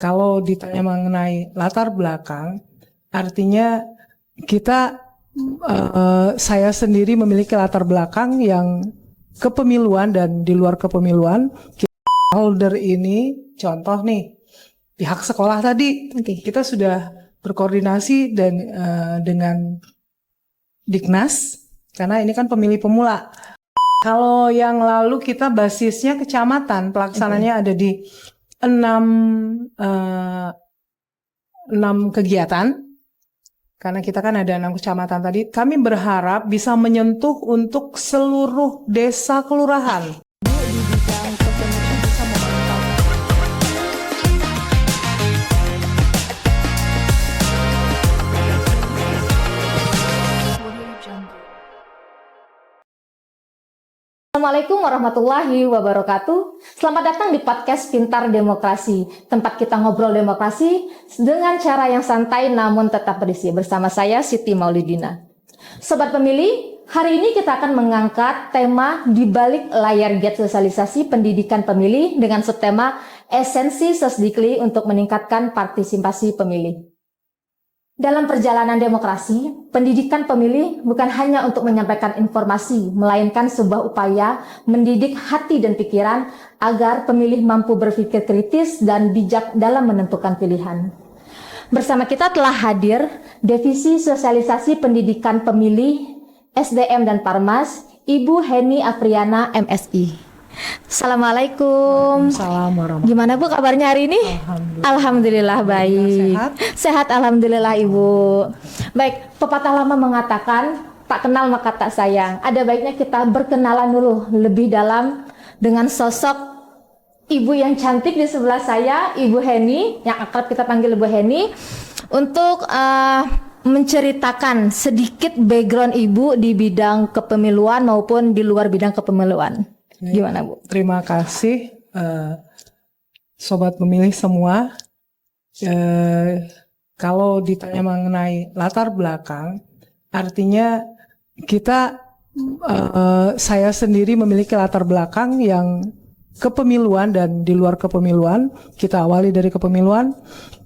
Kalau ditanya mengenai latar belakang, artinya kita, saya sendiri memiliki latar belakang yang kepemiluan dan di luar kepemiluan. Holder ini, contoh nih, pihak sekolah tadi, kita sudah berkoordinasi dan dengan Diknas, karena ini kan pemilih pemula. Kalau yang lalu kita basisnya kecamatan, pelaksananya ada di 6 kegiatan. Karena kita kan ada 6 kecamatan tadi, kami berharap bisa menyentuh untuk seluruh desa kelurahan. Assalamualaikum warahmatullahi wabarakatuh. Selamat datang di podcast Pintar Demokrasi, tempat kita ngobrol demokrasi dengan cara yang santai namun tetap berisi. Bersama saya Siti Maulidina. Sobat pemilih, hari ini kita akan mengangkat tema di balik layar giat sosialisasi pendidikan pemilih dengan subtema esensi Sosdikli untuk meningkatkan partisipasi pemilih. Dalam perjalanan demokrasi, pendidikan pemilih bukan hanya untuk menyampaikan informasi, melainkan sebuah upaya mendidik hati dan pikiran agar pemilih mampu berpikir kritis dan bijak dalam menentukan pilihan. Bersama kita telah hadir Divisi Sosialisasi Pendidikan Pemilih, SDM dan Parmas, Ibu Heni Afriana, MSI. Assalamualaikum. Assalamualaikum. Gimana Bu kabarnya hari ini? Alhamdulillah baik. Sehat alhamdulillah Ibu. Baik, pepatah lama mengatakan tak kenal maka tak sayang. Ada baiknya kita berkenalan dulu lebih dalam dengan sosok Ibu yang cantik di sebelah saya, Ibu Heni, yang akrab kita panggil Ibu Heni, untuk menceritakan sedikit background Ibu di bidang kepemiluan maupun di luar bidang kepemiluan. Gimana Bu? Terima kasih sobat pemilih semua. Kalau ditanya mengenai latar belakang, artinya kita, saya sendiri memiliki latar belakang yang kepemiluan dan di luar kepemiluan. Kita awali dari kepemiluan.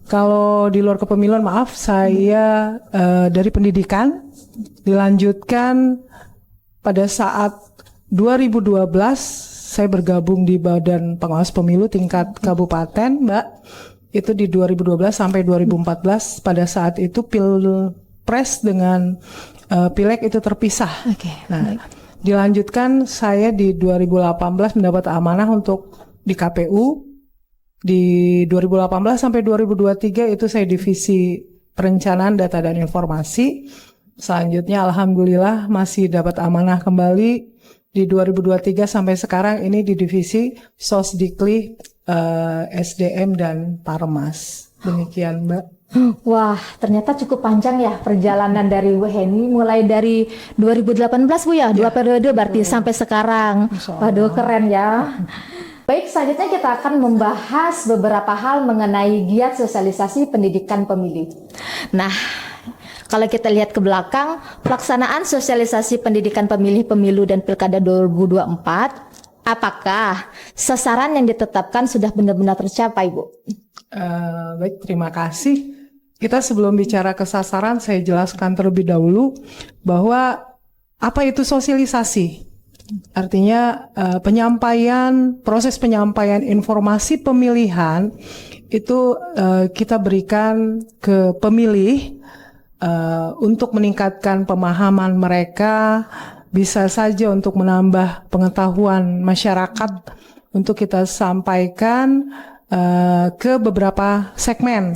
Kalau di luar kepemiluan, maaf, saya dari pendidikan, dilanjutkan pada saat 2012 saya bergabung di Badan Pengawas Pemilu tingkat kabupaten, Mbak. Itu di 2012 sampai 2014. Pada saat itu Pilpres dengan Pileg itu terpisah. Nah, dilanjutkan saya di 2018 mendapat amanah untuk di KPU. Di 2018 sampai 2023 itu saya divisi perencanaan data dan informasi. Selanjutnya alhamdulillah masih dapat amanah kembali di 2023 sampai sekarang ini di divisi Sosdikli, SDM dan Parmas. Demikian Mbak. Wah, ternyata cukup panjang ya perjalanan dari Bu Heni, mulai dari 2018 Bu ya, 2 periode berarti sampai sekarang. Waduh, keren ya. Baik, selanjutnya kita akan membahas beberapa hal mengenai giat sosialisasi pendidikan pemilih. Nah, kalau kita lihat ke belakang, pelaksanaan sosialisasi pendidikan pemilih pemilu dan pilkada 2024, apakah sasaran yang ditetapkan sudah benar-benar tercapai, Bu? Baik, terima kasih. Kita sebelum bicara ke sasaran, saya jelaskan terlebih dahulu bahwa apa itu sosialisasi. Artinya proses penyampaian informasi pemilihan itu kita berikan ke pemilih untuk meningkatkan pemahaman mereka, bisa saja untuk menambah pengetahuan masyarakat, untuk kita sampaikan ke beberapa segmen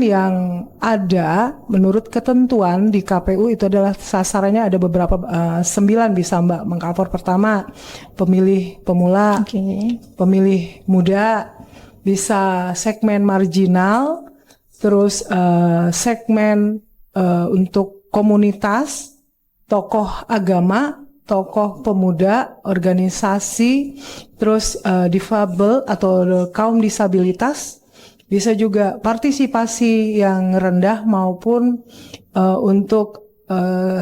yang ada menurut ketentuan di KPU. Itu adalah sasarannya ada beberapa 9 bisa Mbak mengcover. Pertama, pemilih pemula, pemilih muda, bisa segmen marginal, terus segmen untuk komunitas, tokoh agama, tokoh pemuda, organisasi, terus difabel atau kaum disabilitas, bisa juga partisipasi yang rendah maupun untuk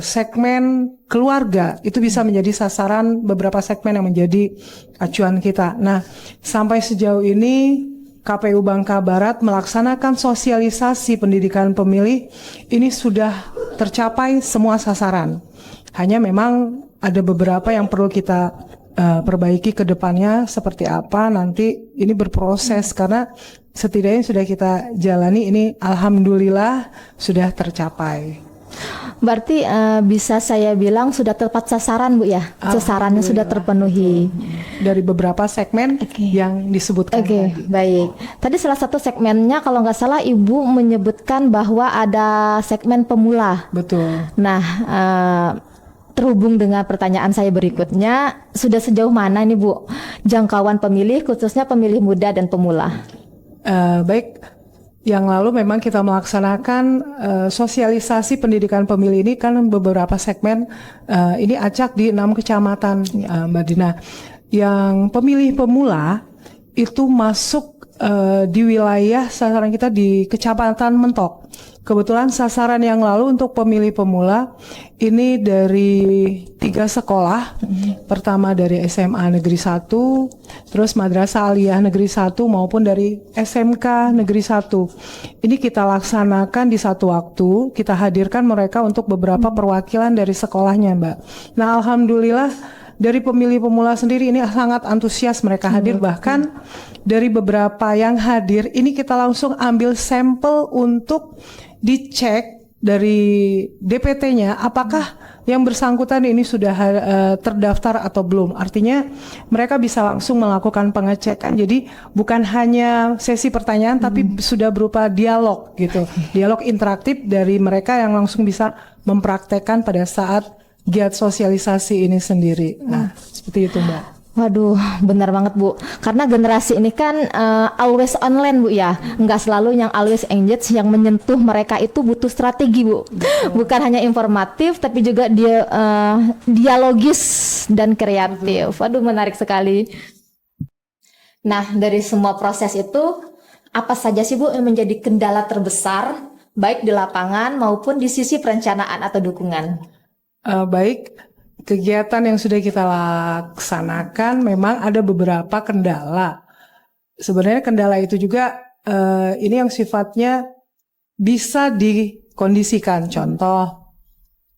segmen keluarga. Itu bisa menjadi sasaran beberapa segmen yang menjadi acuan kita. Nah, sampai sejauh ini KPU Bangka Barat melaksanakan sosialisasi pendidikan pemilih ini sudah tercapai semua sasaran. Hanya memang ada beberapa yang perlu kita perbaiki ke depannya seperti apa nanti ini berproses karena setidaknya sudah kita jalani ini alhamdulillah sudah tercapai. Berarti bisa saya bilang sudah tepat sasaran Bu ya, sasarannya sudah terpenuhi. Dari beberapa segmen yang disebutkan tadi. Baik. Tadi salah satu segmennya kalau nggak salah Ibu menyebutkan bahwa ada segmen pemula. Betul. Nah, terhubung dengan pertanyaan saya berikutnya, sudah sejauh mana nih Bu jangkauan pemilih khususnya pemilih muda dan pemula? Baik, yang lalu memang kita melaksanakan sosialisasi pendidikan pemilih ini kan beberapa segmen ini acak di 6 kecamatan Mbak Dina. Yang pemilih pemula itu masuk di wilayah sasaran kita di Kecamatan Mentok. Kebetulan sasaran yang lalu untuk pemilih pemula ini dari 3 sekolah. Pertama dari SMA Negeri 1, terus Madrasah Aliyah Negeri 1 maupun dari SMK Negeri 1. Ini kita laksanakan di satu waktu, kita hadirkan mereka untuk beberapa perwakilan dari sekolahnya, Mbak. Nah, alhamdulillah dari pemilih pemula sendiri ini sangat antusias mereka hadir, bahkan dari beberapa yang hadir ini kita langsung ambil sampel untuk dicek dari DPT-nya apakah yang bersangkutan ini sudah terdaftar atau belum. Artinya mereka bisa langsung melakukan pengecekan. Jadi bukan hanya sesi pertanyaan tapi sudah berupa dialog gitu. Dialog interaktif dari mereka yang langsung bisa mempraktekkan pada saat giat sosialisasi ini sendiri. Nah, seperti itu Mbak. Waduh, benar banget Bu. Karena generasi ini kan always online Bu ya. Nggak selalu yang always engaged, yang menyentuh mereka itu butuh strategi Bu. Bukan hanya informatif, tapi juga dia dialogis dan kreatif. Waduh, menarik sekali. Nah, dari semua proses itu, apa saja sih Bu yang menjadi kendala terbesar, baik di lapangan maupun di sisi perencanaan atau dukungan? Baik. Kegiatan yang sudah kita laksanakan memang ada beberapa kendala. Sebenarnya kendala itu juga ini yang sifatnya bisa dikondisikan. Contoh,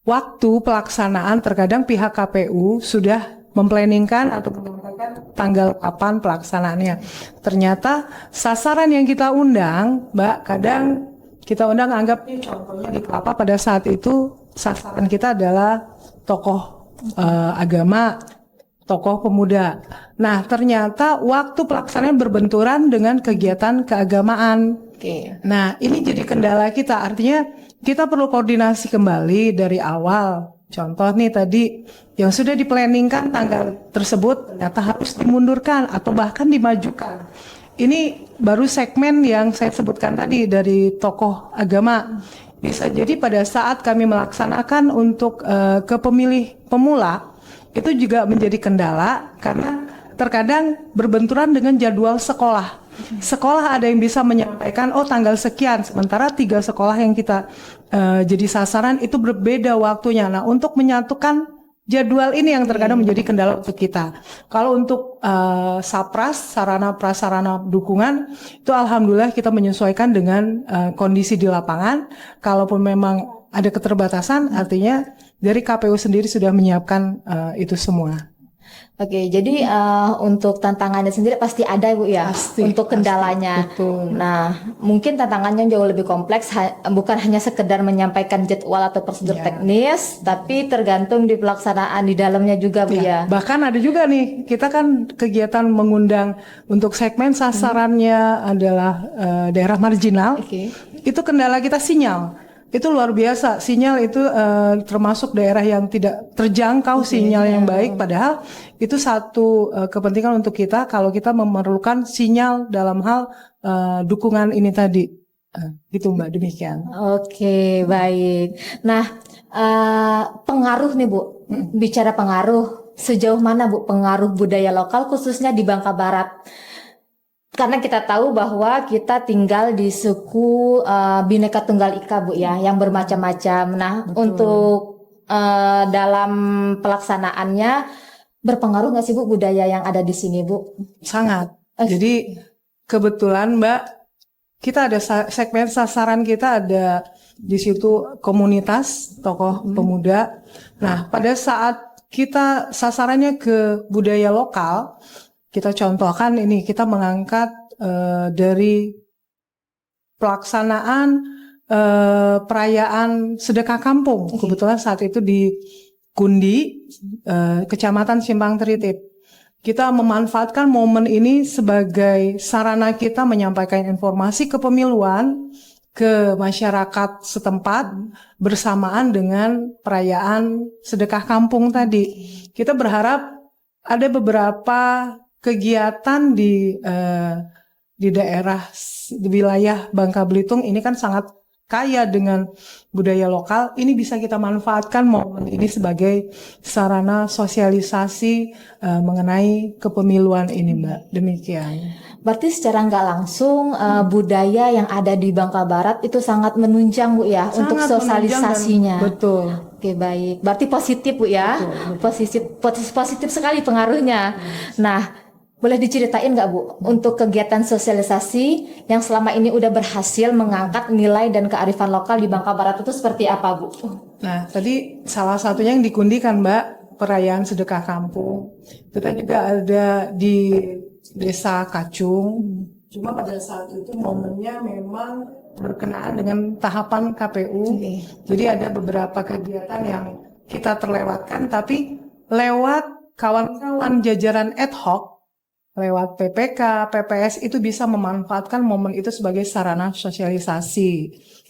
waktu pelaksanaan terkadang pihak KPU sudah memplanningkan atau menyampaikan tanggal kapan pelaksanaannya. Ternyata sasaran yang kita undang, Mbak, kadang kita undang anggap contohnya di Kelapa pada saat itu sasaran kita adalah tokoh agama, tokoh pemuda. Nah, ternyata waktu pelaksanaan berbenturan dengan kegiatan keagamaan. Nah, ini jadi kendala kita. Artinya kita perlu koordinasi kembali dari awal. Contoh nih tadi yang sudah diplanningkan tanggal tersebut ternyata harus dimundurkan atau bahkan dimajukan. Ini baru segmen yang saya sebutkan tadi dari tokoh agama. Bisa jadi pada saat kami melaksanakan untuk ke pemilih pemula itu juga menjadi kendala karena terkadang berbenturan dengan jadwal sekolah. Sekolah ada yang bisa menyampaikan tanggal sekian, sementara 3 sekolah yang kita jadi sasaran itu berbeda waktunya. Nah, untuk menyatukan jadwal ini yang terkadang menjadi kendala untuk kita. Kalau untuk sapras, sarana prasarana dukungan, itu alhamdulillah kita menyesuaikan dengan kondisi di lapangan. Kalaupun memang ada keterbatasan, artinya dari KPU sendiri sudah menyiapkan itu semua. Oke, jadi untuk tantangannya sendiri pasti ada Bu ya, untuk kendalanya. Betul. Nah, mungkin tantangannya jauh lebih kompleks, bukan hanya sekedar menyampaikan jadwal atau prosedur teknis, tapi tergantung di pelaksanaan di dalamnya juga Bu ya. Bahkan ada juga nih, kita kan kegiatan mengundang untuk segmen sasarannya adalah daerah marginal. Itu kendala kita sinyal. Itu luar biasa, sinyal itu termasuk daerah yang tidak terjangkau sinyal yang baik, padahal itu satu kepentingan untuk kita kalau kita memerlukan sinyal dalam hal dukungan ini tadi. Gitu Mbak, demikian. Oke, baik. Nah, pengaruh nih Bu, bicara pengaruh, sejauh mana Bu pengaruh budaya lokal khususnya di Bangka Barat? Karena kita tahu bahwa kita tinggal di suku Bhinneka Tunggal Ika Bu ya, yang bermacam-macam. Nah, untuk dalam pelaksanaannya berpengaruh nggak sih Bu budaya yang ada di sini Bu? Sangat. Jadi kebetulan Mbak, kita ada segmen sasaran, kita ada di situ komunitas tokoh pemuda. Nah, pada saat kita sasarannya ke budaya lokal, kita contohkan ini, kita mengangkat dari pelaksanaan perayaan sedekah kampung. Kebetulan saat itu di Gundi, Kecamatan Simpang Tritip. Kita memanfaatkan momen ini sebagai sarana kita menyampaikan informasi kepemiluan ke masyarakat setempat bersamaan dengan perayaan sedekah kampung tadi. Kita berharap ada beberapa kegiatan di daerah, di wilayah Bangka Belitung ini kan sangat kaya dengan budaya lokal. Ini bisa kita manfaatkan momen ini sebagai sarana sosialisasi mengenai kepemiluan ini, Mbak. Demikian. Berarti secara nggak langsung budaya yang ada di Bangka Barat itu sangat menunjang Bu ya, Sangat untuk sosialisasinya. betul. Oke, baik. Berarti positif Bu ya. Betul. Positif sekali pengaruhnya. Nah, boleh diceritain nggak Bu untuk kegiatan sosialisasi yang selama ini udah berhasil mengangkat nilai dan kearifan lokal di Bangka Barat itu seperti apa Bu? Nah, tadi salah satunya yang dikundikan Mbak, perayaan sedekah kampung. Kita juga ada di Desa Kacung. Cuma pada saat itu momennya memang berkenaan dengan tahapan KPU. Jadi ada beberapa kegiatan yang kita terlewatkan, tapi lewat kawan-kawan jajaran ad hoc, lewat PPK, PPS itu bisa memanfaatkan momen itu sebagai sarana sosialisasi.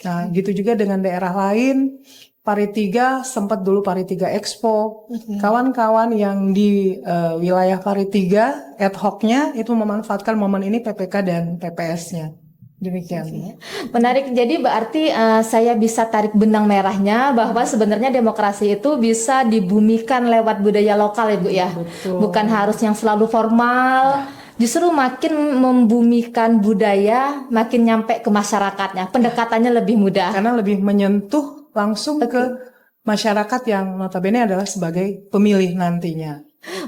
Nah, gitu juga dengan daerah lain. Pari 3 sempat dulu Pari 3 Expo. Kawan-kawan yang di wilayah Pari 3 ad hoc-nya itu memanfaatkan momen ini PPK dan PPS-nya. Demikian. Menarik. Jadi berarti saya bisa tarik benang merahnya bahwa sebenarnya demokrasi itu bisa dibumikan lewat budaya lokal ya Bu ya. Betul. Bukan harus yang selalu formal. Justru makin membumikan budaya, makin nyampe ke masyarakatnya. Pendekatannya lebih mudah. Karena lebih menyentuh langsung ke masyarakat yang notabene adalah sebagai pemilih nantinya.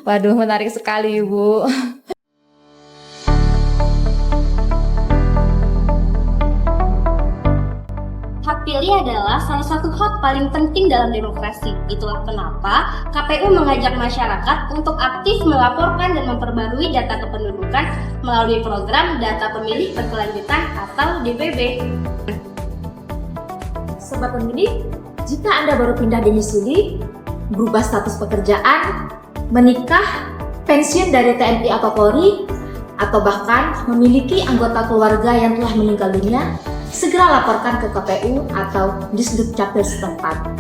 Waduh, menarik sekali Bu. Hak pilih adalah salah satu hak paling penting dalam demokrasi. Itulah kenapa KPU mengajak masyarakat untuk aktif melaporkan dan memperbarui data kependudukan melalui program Data Pemilih Berkelanjutan atau DPB. Sobat pemilih, jika Anda baru pindah domisili, berubah status pekerjaan, menikah, pensiun dari TNI atau Polri, atau bahkan memiliki anggota keluarga yang telah meninggal dunia, segera laporkan ke KPU atau Disdukcapil setempat.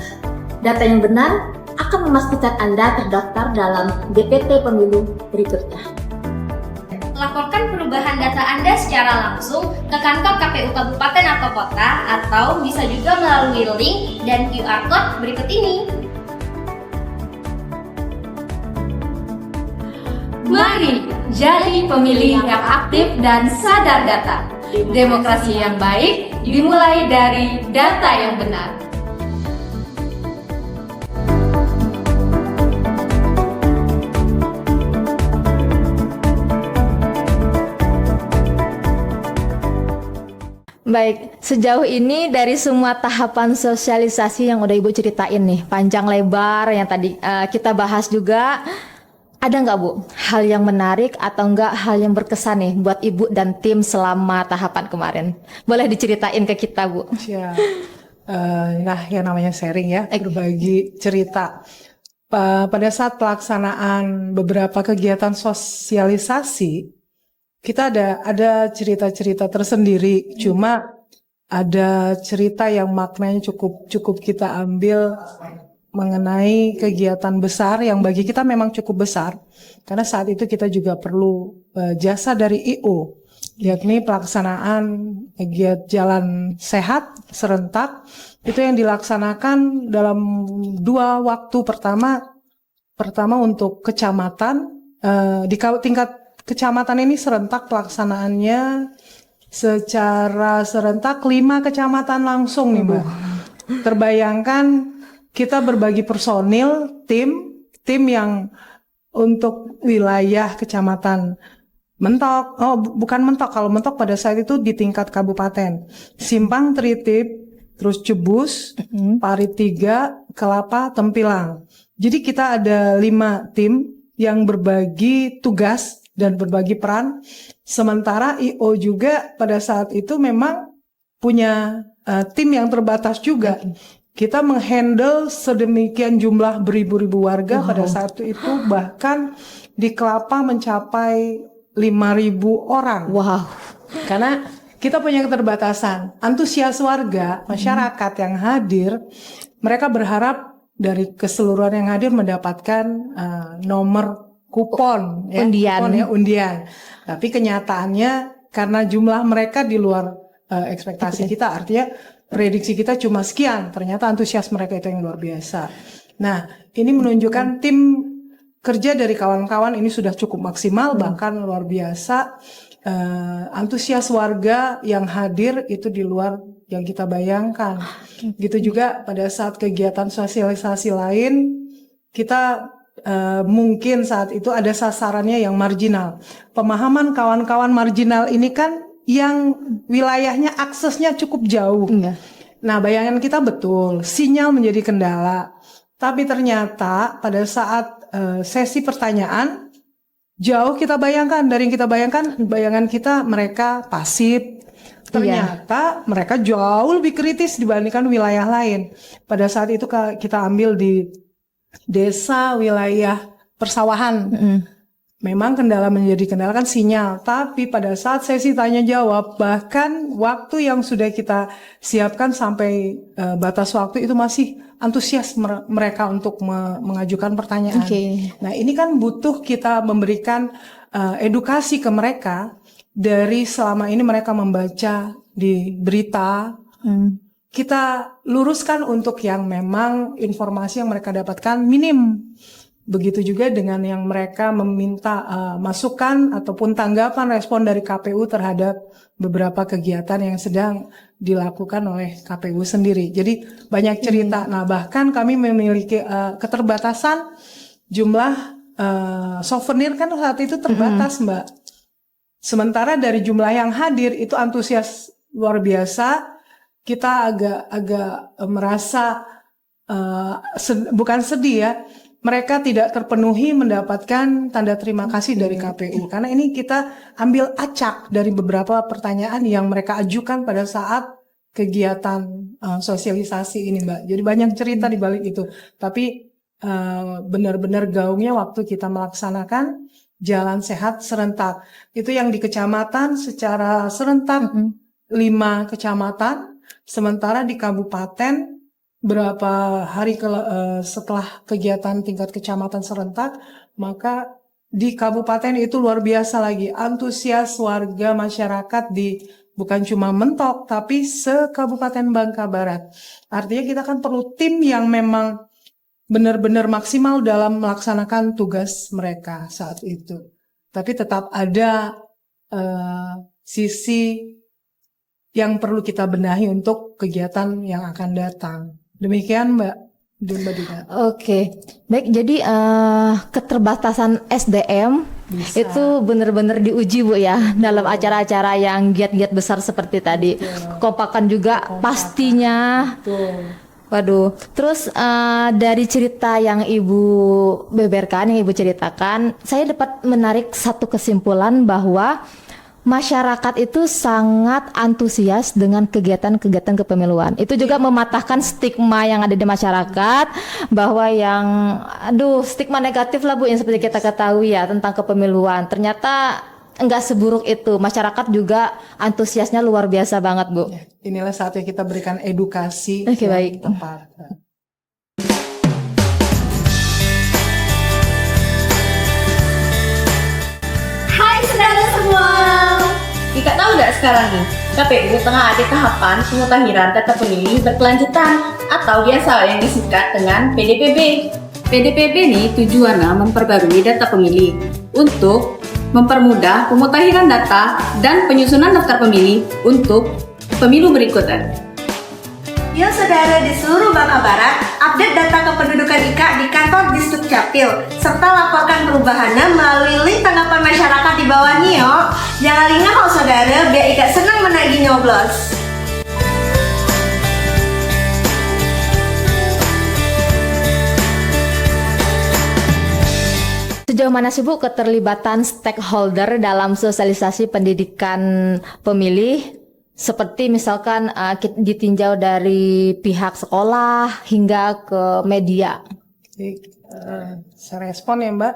Data yang benar akan memastikan Anda terdaftar dalam DPT pemilu berikutnya. Laporkan perubahan data Anda secara langsung ke kantor KPU Kabupaten atau Kota, atau bisa juga melalui link dan QR Code berikut ini. Mari jadi pemilih yang aktif dan sadar data. Demokrasi yang baik dimulai dari data yang benar. Baik, sejauh ini dari semua tahapan sosialisasi yang udah Ibu ceritain nih, panjang lebar yang tadi kita bahas juga, ada nggak Bu hal yang menarik atau nggak hal yang berkesan nih buat Ibu dan tim selama tahapan kemarin? Boleh diceritain ke kita Bu? Ya, nah yang namanya sharing ya, berbagi cerita. Pada saat pelaksanaan beberapa kegiatan sosialisasi, kita ada cerita-cerita tersendiri. Cuma ada cerita yang maknanya cukup kita ambil mengenai kegiatan besar yang bagi kita memang cukup besar. Karena saat itu kita juga perlu jasa dari IO, yakni pelaksanaan kegiatan jalan sehat serentak. Itu yang dilaksanakan dalam 2 waktu. Pertama untuk kecamatan, di tingkat kecamatan ini serentak pelaksanaannya secara serentak 5 kecamatan langsung nih Mbak. Terbayangkan kita berbagi personil, tim yang untuk wilayah kecamatan Mentok, bukan mentok. Kalau mentok pada saat itu di tingkat kabupaten. Simpang Tritip, terus Cebus, Parit 3, Kelapa, Tempilang. Jadi kita ada 5 tim yang berbagi tugas dan berbagi peran. Sementara IO juga pada saat itu memang punya tim yang terbatas juga. Kita menghandle sedemikian jumlah beribu-ribu warga pada saat itu, bahkan di Kelapa mencapai 5.000 orang. Wow. Karena kita punya keterbatasan. Antusias warga, masyarakat yang hadir, mereka berharap dari keseluruhan yang hadir mendapatkan nomor kupon, undian. Tapi kenyataannya karena jumlah mereka di luar ekspektasi kita, artinya prediksi kita cuma sekian. Ternyata antusias mereka itu yang luar biasa. Nah, ini menunjukkan tim kerja dari kawan-kawan ini sudah cukup maksimal, bahkan luar biasa. Antusias warga yang hadir itu di luar yang kita bayangkan. Gitu juga pada saat kegiatan sosialisasi lain, kita mungkin saat itu ada sasarannya yang marginal. Pemahaman kawan-kawan marginal ini kan yang wilayahnya aksesnya cukup jauh. Nah, bayangan kita betul, sinyal menjadi kendala. Tapi ternyata pada saat sesi pertanyaan, jauh kita bayangkan, dari yang kita bayangkan, bayangan kita mereka pasif. Ternyata mereka jauh lebih kritis dibandingkan wilayah lain. Pada saat itu kita ambil di desa, wilayah persawahan. Memang kendala menjadi kendala kan sinyal, tapi pada saat sesi tanya jawab, bahkan waktu yang sudah kita siapkan sampai batas waktu itu masih antusias mereka untuk mengajukan pertanyaan. Nah, ini kan butuh kita memberikan edukasi ke mereka dari selama ini mereka membaca di berita. Kita luruskan untuk yang memang informasi yang mereka dapatkan minim. Begitu juga dengan yang mereka meminta masukan ataupun tanggapan respon dari KPU terhadap beberapa kegiatan yang sedang dilakukan oleh KPU sendiri. Jadi banyak cerita. Nah, bahkan kami memiliki keterbatasan jumlah souvenir kan saat itu terbatas, Mbak. Sementara dari jumlah yang hadir itu antusias luar biasa. Kita agak merasa bukan sedih ya. Mereka tidak terpenuhi mendapatkan tanda terima kasih dari KPU. Karena ini kita ambil acak dari beberapa pertanyaan yang mereka ajukan pada saat kegiatan sosialisasi ini, Mbak. Jadi banyak cerita di balik itu. Tapi benar-benar gaungnya waktu kita melaksanakan jalan sehat serentak. Itu yang di kecamatan secara serentak 5 kecamatan. Sementara di kabupaten berapa hari setelah kegiatan tingkat kecamatan serentak, maka di kabupaten itu luar biasa lagi antusias warga masyarakat di bukan cuma Mentok tapi se-Kabupaten Bangka Barat. Artinya kita kan perlu tim yang memang benar-benar maksimal dalam melaksanakan tugas mereka saat itu. Tapi tetap ada sisi yang perlu kita benahi untuk kegiatan yang akan datang. Demikian Mbak Dina. Oke, baik. Jadi keterbatasan SDM itu benar-benar diuji Bu ya dalam acara-acara yang giat-giat besar seperti tadi. Kekompakan juga pastinya. Waduh. Terus dari cerita yang Ibu beberkan, yang Ibu ceritakan, saya dapat menarik satu kesimpulan bahwa masyarakat itu sangat antusias dengan kegiatan-kegiatan kepemiluan. Itu juga mematahkan stigma yang ada di masyarakat bahwa yang stigma negatif lah Bu yang seperti kita ketahui ya tentang kepemiluan. Ternyata enggak seburuk itu. Masyarakat juga antusiasnya luar biasa banget Bu. Inilah saatnya kita berikan edukasi baik. Tepat. Hai saudara semua. Ika tahu nggak sekarang nih, KPU tengah ada tahapan pemutahiran data pemilih berkelanjutan atau biasa yang disingkat dengan PDPB. PDPB ini tujuannya memperbarui data pemilih untuk mempermudah pemutahiran data dan penyusunan daftar pemilih untuk pemilu berikutnya. Yuk saudara di seluruh Bangka Barat, update data kependudukan IKA di kantor Disduk Capil, serta laporkan perubahannya melalui link tanggapan masyarakat di bawah nih yuk. Jangan lingah kalau saudara, biar IKA senang menagih nyoblos. Sejauh mana sih Bu keterlibatan stakeholder dalam sosialisasi pendidikan pemilih? Seperti misalkan ditinjau dari pihak sekolah hingga ke media. Saya respon ya Mbak.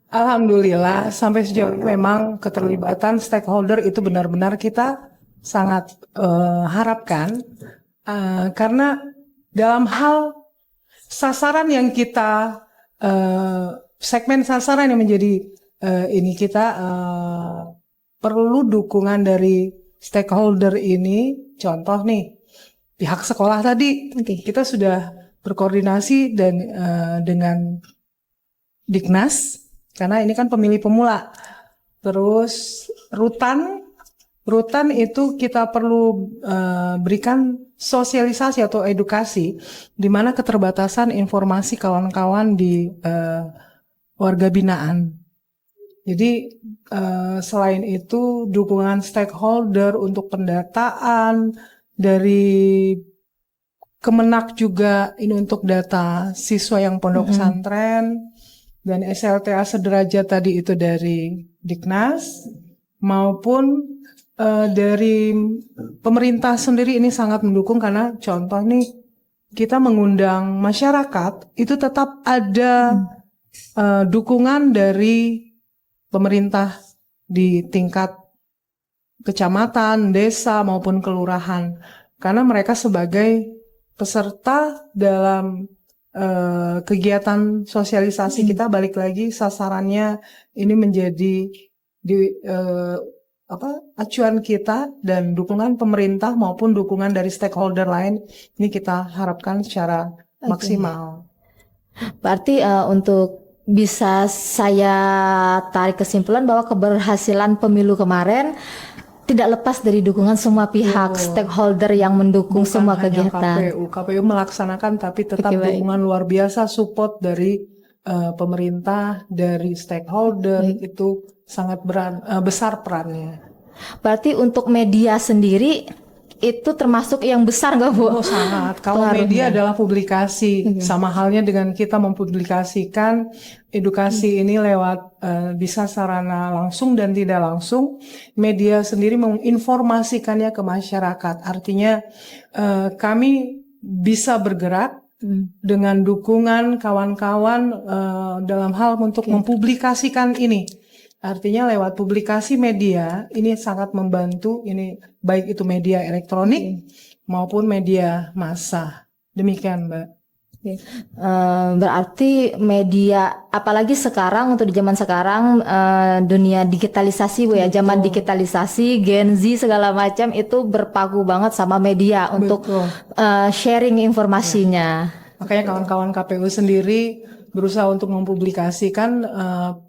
Alhamdulillah sampai sejauh ini memang keterlibatan stakeholder itu benar-benar kita sangat harapkan karena dalam hal sasaran yang kita segmen sasaran yang menjadi ini kita perlu dukungan dari stakeholder ini. Contoh nih pihak sekolah tadi kita sudah berkoordinasi dan dengan Diknas karena ini kan pemilih pemula. Terus rutan itu kita perlu berikan sosialisasi atau edukasi di mana keterbatasan informasi kawan-kawan di warga binaan. Jadi selain itu dukungan stakeholder untuk pendataan dari Kemenak juga ini untuk data siswa yang pondok pesantren dan SLTA sederajat tadi itu dari Diknas maupun dari pemerintah sendiri ini sangat mendukung karena contoh nih kita mengundang masyarakat itu tetap ada dukungan dari pemerintah di tingkat kecamatan, desa maupun kelurahan karena mereka sebagai peserta dalam kegiatan sosialisasi kita balik lagi sasarannya ini menjadi acuan kita dan dukungan pemerintah maupun dukungan dari stakeholder lain ini kita harapkan secara maksimal. Berarti untuk bisa saya tarik kesimpulan bahwa keberhasilan pemilu kemarin tidak lepas dari dukungan semua pihak stakeholder yang mendukung Bukan semua hanya kegiatan. KPU melaksanakan tapi tetap Oke, baik. dukungan luar biasa support dari pemerintah, dari stakeholder itu sangat besar perannya. Berarti untuk media sendiri itu termasuk yang besar nggak Bu? Oh sangat. Kalau media adalah publikasi, sama halnya dengan kita mempublikasikan edukasi ini lewat bisa sarana langsung dan tidak langsung. Media sendiri menginformasikannya ke masyarakat. Artinya kami bisa bergerak dengan dukungan kawan-kawan dalam hal untuk mempublikasikan ini. Artinya lewat publikasi media ini sangat membantu ini baik itu media elektronik maupun media massa. Demikian Mbak. Berarti media apalagi sekarang untuk di zaman sekarang dunia digitalisasi Bu ya, zaman digitalisasi Gen Z segala macam itu berpaku banget sama media untuk sharing informasinya. Makanya kawan-kawan KPU sendiri berusaha untuk mempublikasikan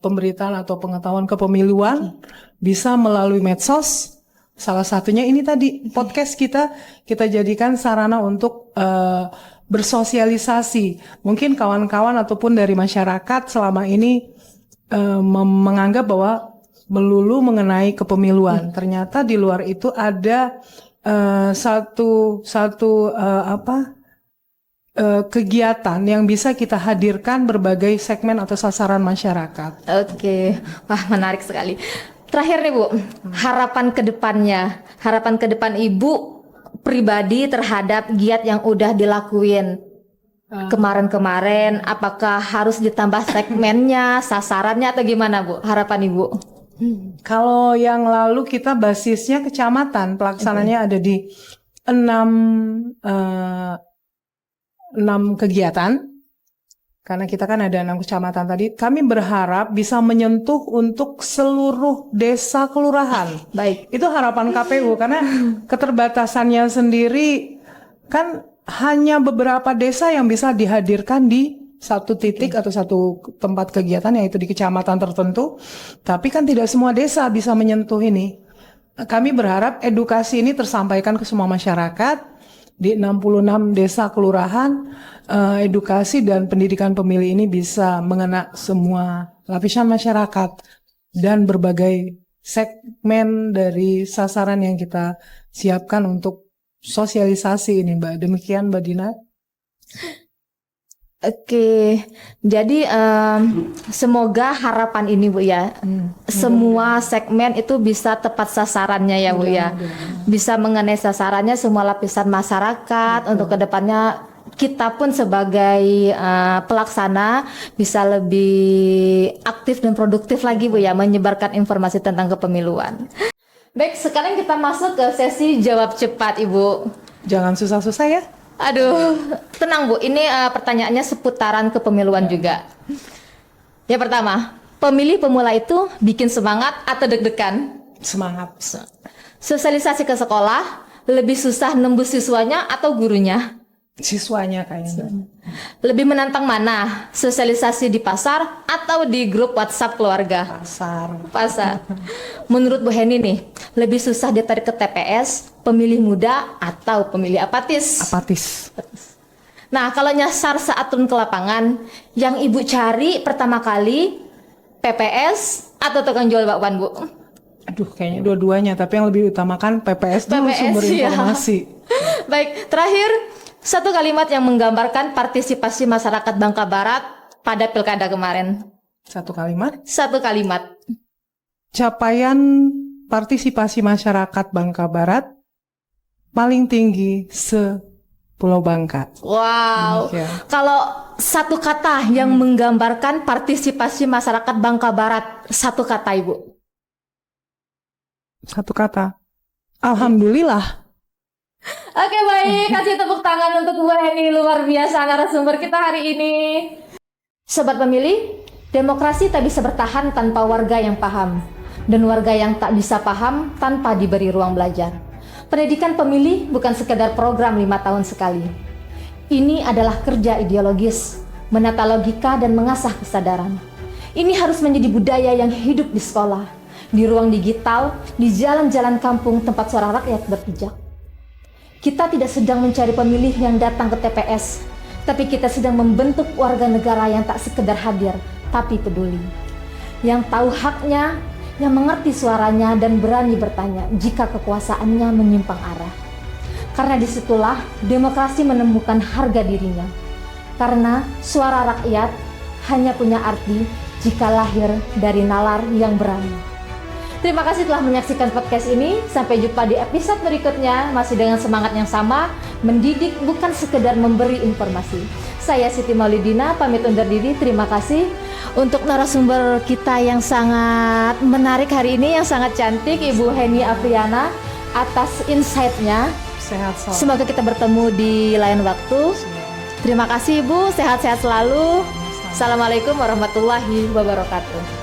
pemberitaan atau pengetahuan kepemiluan bisa melalui medsos. Salah satunya ini tadi podcast kita jadikan sarana untuk bersosialisasi. Mungkin kawan-kawan ataupun dari masyarakat selama ini menganggap bahwa melulu mengenai kepemiluan. Ternyata di luar itu ada kegiatan yang bisa kita hadirkan berbagai segmen atau sasaran masyarakat. Oke, wah menarik sekali. Terakhir nih Bu, harapan ke depan Ibu pribadi terhadap giat yang udah dilakuin kemarin-kemarin, apakah harus ditambah segmennya, sasarannya atau gimana Bu? Harapan Ibu? Kalau yang lalu kita basisnya kecamatan, pelaksananya ada di 6 kegiatan, karena kita kan ada 6 kecamatan tadi. Kami berharap bisa menyentuh untuk seluruh desa kelurahan. Baik. Itu harapan KPU karena keterbatasannya sendiri kan hanya beberapa desa yang bisa dihadirkan di satu titik atau satu tempat kegiatan yaitu di kecamatan tertentu. Tapi kan tidak semua desa bisa menyentuh ini. Kami berharap edukasi ini tersampaikan ke semua masyarakat di 66 desa kelurahan, edukasi dan pendidikan pemilih ini bisa mengena semua lapisan masyarakat dan berbagai segmen dari sasaran yang kita siapkan untuk sosialisasi ini, Mbak. Demikian, Mbak Dina. Oke, jadi semoga harapan ini Bu ya, semua segmen itu bisa tepat sasarannya ya Bu ya, bisa mengenai sasarannya semua lapisan masyarakat. Untuk kedepannya kita pun sebagai pelaksana bisa lebih aktif dan produktif lagi Bu ya, menyebarkan informasi tentang kepemiluan. Baik, sekarang kita masuk ke sesi jawab cepat Ibu. Jangan susah-susah ya. Aduh, tenang Bu, ini pertanyaannya seputaran kepemiluan juga. Yang pertama, pemilih pemula itu bikin semangat atau deg-degan? Semangat. Sosialisasi ke sekolah, lebih susah nembus siswanya atau gurunya? Siswanya kayaknya. Lebih menantang mana? Sosialisasi di pasar atau di grup WhatsApp keluarga? Pasar. Menurut Bu Heni nih, lebih susah ditarik ke TPS, pemilih muda atau pemilih apatis? Apatis. Nah, kalau nyasar saat turun ke lapangan, yang Ibu cari pertama kali PPS atau tukang jual bakwan, Bu? Aduh, kayaknya dua-duanya, tapi yang lebih utamakan PPS dulu, sumber ya. informasi. Baik, terakhir, satu kalimat yang menggambarkan partisipasi masyarakat Bangka Barat pada pilkada kemarin. Satu kalimat. Satu kalimat. Capaian partisipasi masyarakat Bangka Barat paling tinggi se-Pulau Bangka. Wow. Kalau satu kata yang menggambarkan partisipasi masyarakat Bangka Barat, satu kata Ibu. Satu kata. Alhamdulillah. Oke, baik, kasih tepuk tangan untuk Bu Heni, luar biasa narasumber kita hari ini. Sobat pemilih, demokrasi tak bisa bertahan tanpa warga yang paham, dan warga yang tak bisa paham tanpa diberi ruang belajar. Pendidikan pemilih bukan sekedar program 5 tahun sekali. Ini adalah kerja ideologis, menata logika dan mengasah kesadaran. Ini harus menjadi budaya yang hidup di sekolah, di ruang digital, di jalan-jalan kampung tempat suara rakyat berpijak. Kita tidak sedang mencari pemilih yang datang ke TPS, tapi kita sedang membentuk warga negara yang tak sekedar hadir, tapi peduli. Yang tahu haknya, yang mengerti suaranya dan berani bertanya jika kekuasaannya menyimpang arah. Karena disitulah demokrasi menemukan harga dirinya. Karena suara rakyat hanya punya arti jika lahir dari nalar yang berani. Terima kasih telah menyaksikan podcast ini. Sampai jumpa di episode berikutnya, masih dengan semangat yang sama, mendidik bukan sekedar memberi informasi. Saya Siti Maulidina, pamit undur diri. Terima kasih untuk narasumber kita yang sangat menarik hari ini, yang sangat cantik, Ibu Heni Afriana, atas insight-nya. Sehat selalu. Semoga kita bertemu di lain waktu. Terima kasih Ibu, sehat-sehat selalu. Assalamualaikum warahmatullahi wabarakatuh.